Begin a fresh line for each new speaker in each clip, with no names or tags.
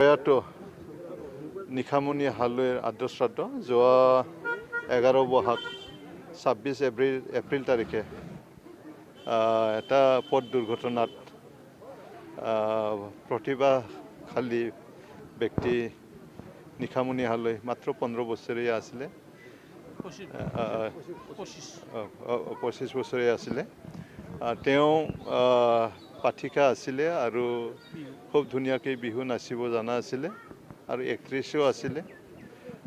প্ৰয়াত নিশামণি হালৈৰ আদ্যশ্ৰাদ্ধ যোৱা 11 বহাগ 26 এপ্ৰিল তাৰিখে এটা পথ দুৰ্ঘটনাত প্ৰতিভাশালী ব্যক্তি নিশামণি হালৈ মাত্ৰ 15 বছৰীয়া আছিলে 25 বছৰীয়া আছিলে তেওঁ পাঠিকা আছিলে আৰু খুব ধুনীয়াকৈ বিহু নাচিব জানা আছিলে আৰু এক্ট্ৰেছো আছিলে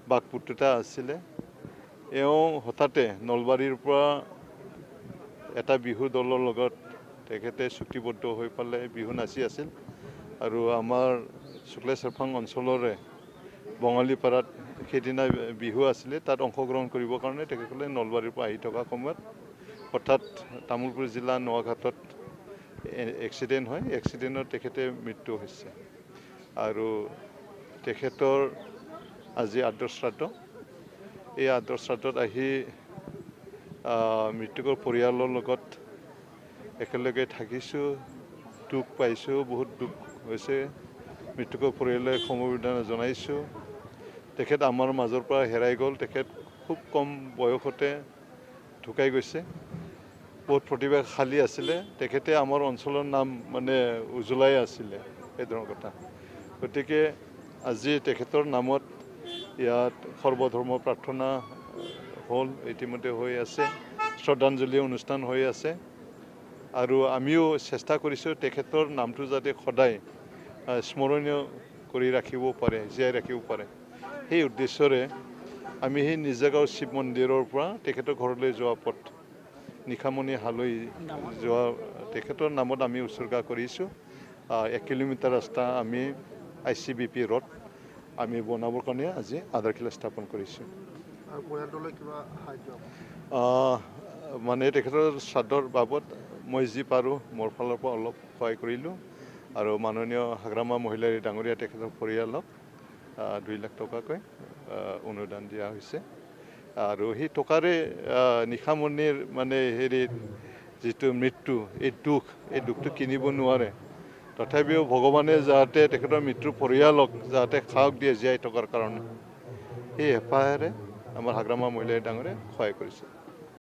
বাকপুতুতা আছিলে এওঁ হঠাতে নলবাৰীৰ পৰা এটা বিহু দলৰ লগত তেখেতে চুক্তিবদ্ধ হৈ পালে বিহু নাচি আছিল আৰু আমাৰ শুক্লেশ্বৰফাং অঞ্চলৰে বঙালীপাৰাত সেইদিনা বিহু আছিলে তাত অংশগ্ৰহণ কৰিবৰ কাৰণে তেখেতসকলে নলবাৰীৰ পৰা আহি থকা সময়ত হঠাৎ তামোলপুৰ জিলা নোয়াঘাটত এক্সিডেণ্ট হয় এক্সিডেণ্টত তেখেতে মৃত্যু হৈছে আৰু তেখেতৰ আজি আদ্যশ্ৰাদ্ধ এই আদ্যশ্ৰাদ্ধত আহি মৃতকৰ পৰিয়ালৰ লগত একেলগে থাকিছোঁ দুখ পাইছোঁ বহুত দুখ হৈছে মৃতকৰ পৰিয়ালে সমবেদনা জনাইছোঁ তেখেত আমাৰ মাজৰ পৰা হেৰাই গ'ল তেখেত খুব কম বয়সতে ঢুকাই গৈছে বহুত প্ৰতিভাশালী আছিলে তেখেতে আমাৰ অঞ্চলৰ নাম মানে উজ্বলাই আছিলে এই ধৰণৰ কথা গতিকে আজি তেখেতৰ নামত ইয়াত সৰ্বধৰ্ম প্ৰাৰ্থনা হ'ল ইতিমধ্যে হৈ আছে শ্ৰদ্ধাঞ্জলি অনুষ্ঠান হৈ আছে আৰু আমিও চেষ্টা কৰিছোঁ তেখেতৰ নামটো যাতে সদায় স্মৰণীয় কৰি ৰাখিব পাৰে জীয়াই ৰাখিব পাৰে সেই উদ্দেশ্যৰে আমি সেই নিজাগাঁও শিৱ মন্দিৰৰ পৰা তেখেতৰ ঘৰলৈ যোৱা পথ নিশামণি হালৈ যোৱা তেখেতৰ নামত আমি উৎসৰ্গা কৰিছোঁ 1 কিলোমিটাৰ ৰাস্তা আমি ICBP ৰোড আমি বনাবৰ কাৰণে আজি আধাৰশিলা স্থাপন কৰিছোঁ মানে তেখেতৰ শ্ৰাদ্ধৰ বাবদ মই যি পাৰোঁ মোৰ ফালৰ পৰা অলপ সহায় কৰিলোঁ আৰু মাননীয় হাগ্ৰামা মহিলাৰী ডাঙৰীয়া তেখেতৰ পৰিয়ালক 2 লাখ টকাকৈ অনুদান দিয়া হৈছে আৰু সেই টকাৰে নিশামণিৰ মানে যিটো মৃত্যু এই দুখটো কিনিব নোৱাৰে তথাপিও ভগৱানে যাতে তেখেতৰ মৃত্যুৰ পৰিয়ালক যাতে সাহস দিয়ে জীয়াই থকাৰ কাৰণে সেই হেঁপাহেৰে আমাৰ হাগ্ৰামা মহিলাৰী ডাঙৰীয়াই সহায় কৰিছে